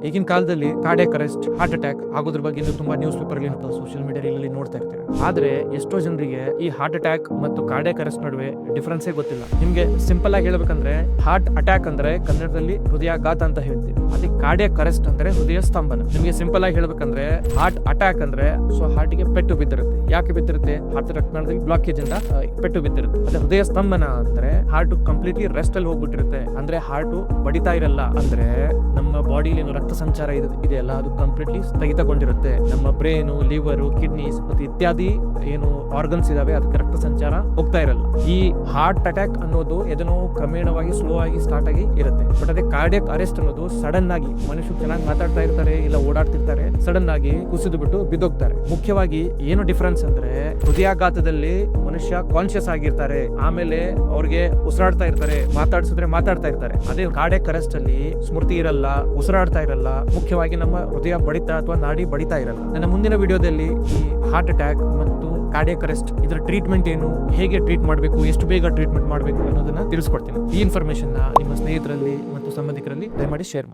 ಈಗಿನ ಕಾಲದಲ್ಲಿ cardiac arrest, heart attack ಆಗೋದ್ರ ಬಗ್ಗೆ ತುಂಬಾ ನ್ಯೂಸ್ ಪೇಪರ್ ಸೋಷಿಯಲ್ ಮೀಡಿಯಾದಲ್ಲಿ ನೋಡ್ತಾ ಇರ್ತೀರಾ. ಆದ್ರೆ ಎಷ್ಟೋ ಜನರಿಗೆ ಈ ಹಾರ್ಟ್ ಅಟ್ಯಾಕ್ ಮತ್ತು ಕಾರ್ಡಿಯಾಕ್ ಅರೆಸ್ಟ್ ನಡುವೆ ಡಿಫರೆನ್ಸೇ ಗೊತ್ತಿಲ್ಲ. ನಿಮ್ಗೆ ಸಿಂಪಲ್ ಆಗಿ ಹೇಳ್ಬೇಕಂದ್ರೆ ಹಾರ್ಟ್ ಅಟ್ಯಾಕ್ ಅಂದ್ರೆ ಕನ್ನಡದಲ್ಲಿ ಹೃದಯಾಘಾತ ಅಂತ ಹೇಳ್ತೀವಿ. ಅದೇ ಕಾರ್ಡಿಯಾಕ್ ಅರೆಸ್ಟ್ ಅಂದ್ರೆ ಹೃದಯ ಸ್ತಂಭನ. ನಿಮ್ಗೆ ಸಿಂಪಲ್ ಆಗಿ ಹೇಳ್ಬೇಕಂದ್ರೆ ಹಾರ್ಟ್ ಅಟ್ಯಾಕ್ ಅಂದ್ರೆ ಹಾರ್ಟ್ ಗೆ ಪೆಟ್ಟು ಬಿದ್ದಿರುತ್ತೆ. ಯಾಕೆ ಬಿದ್ದಿರುತ್ತೆ? ಹಾರ್ಟ್ ರಕ್ತನಾಳದಲ್ಲಿ ಬ್ಲಾಕೇಜ್ ಇಂದ ಪೆಟ್ಟು ಬಿದ್ದಿರುತ್ತೆ. ಅದೇ ಹೃದಯ ಸ್ತಂಭನ ಅಂದ್ರೆ ಹಾರ್ಟ್ ಕಂಪ್ಲೀಟ್ಲಿ ರೆಸ್ಟ್ ಅಲ್ಲಿ ಹೋಗ್ಬಿಟ್ಟಿರುತ್ತೆ. ಅಂದ್ರೆ ಹಾರ್ಟ್ ಬಡಿತಾ ಇರಲ್ಲ. ಅಂದ್ರೆ ನಮ್ಮ ಬಾಡಿಲಿ ಏನು ರಕ್ತ ಸಂಚಾರ ಇದೆಯಲ್ಲ ಅದು ಕಂಪ್ಲೀಟ್ಲಿ ಸ್ಥಗಿತಗೊಂಡಿರುತ್ತೆ. ನಮ್ಮ ಬ್ರೈನು, ಲಿವರು, ಕಿಡ್ನೀಸ್ ಮತ್ತು ಇತ್ಯಾದಿ ಏನು ಆರ್ಗನ್ಸ್ ಇದಾವೆ ಅದಕ್ಕೆ ರಕ್ತ ಸಂಚಾರ ಹೋಗ್ತಾ ಇರಲ್ಲ. ಈ ಹಾರ್ಟ್ ಅಟ್ಯಾಕ್ ಅನ್ನೋದು ಏನೋ ಕ್ರಮೇಣವಾಗಿ ಸ್ಲೋ ಆಗಿ ಸ್ಟಾರ್ಟ್ ಆಗಿ ಇರುತ್ತೆ. ಬಟ್ ಅದೇ ಕಾರ್ಡಿಯಾಕ್ ಅರೆಸ್ಟ್ ಅನ್ನೋದು ಸಡನ್ ಆಗಿ ಮನುಷ್ಯರು ಚೆನ್ನಾಗಿ ಮಾತಾಡ್ತಾ ಇರ್ತಾರೆ, ಇಲ್ಲ ಓಡಾಡ್ತಿರ್ತಾರೆ, ಸಡನ್ ಆಗಿ ಕುಸಿದು ಬಿಟ್ಟು ಬಿದ್ದೋಗ್ತಾರೆ. ಮುಖ್ಯವಾಗಿ ಏನು ಡಿಫರೆನ್ಸ್ ಅಂದ್ರೆ ಹೃದಯಾಘಾತದಲ್ಲಿ ಮನುಷ್ಯ ಕಾನ್ಶಿಯಸ್ ಆಗಿರ್ತಾರೆ, ಆಮೇಲೆ ಅವ್ರಿಗೆ ಉಸಿರಾಡ್ತಾ ಇರ್ತಾರೆ, ಮಾತಾಡ್ತಾ ಇರ್ತಾರೆ. ಅದೇ ಕಾರ್ಡಿಯಾಕ್ ಅರೆಸ್ಟ್ ಅಲ್ಲಿ ಸ್ಮೃತಿ ಇರಲ್ಲ, ಉಸಿರಾಡ್ತಾ ಇರಲ್ಲ, ಮುಖ್ಯವಾಗಿ ನಮ್ಮ ಹೃದಯ ಬಡಿತ ಅಥವಾ ನಾಡಿ ಬಡಿತಾ ಇರಲ್ಲ. ನನ್ನ ಮುಂದಿನ ವಿಡಿಯೋದಲ್ಲಿ ಈ ಹಾರ್ಟ್ ಅಟ್ಯಾಕ್ ಮತ್ತು ಕಾರ್ಡಿಯಾಕ್ ಅರೆಸ್ಟ್ ಇದರ ಟ್ರೀಟ್ಮೆಂಟ್ ಏನು, ಹೇಗೆ ಟ್ರೀಟ್ ಮಾಡಬೇಕು, ಎಷ್ಟು ಬೇಗ ಟ್ರೀಟ್ಮೆಂಟ್ ಮಾಡಬೇಕು ಅನ್ನೋದನ್ನ ತಿಳಿಸ್ಕೊಡ್ತೀನಿ. ಈ ಇನ್ಫಾರ್ಮೇಶನ್ ನಿಮ್ಮ ಸ್ನೇಹಿತರಲ್ಲಿ ಮತ್ತು ಸಂಬಂಧಿಕರಲ್ಲಿ ದಯಮಾಡಿ ಶೇರ್ ಮಾಡಿ.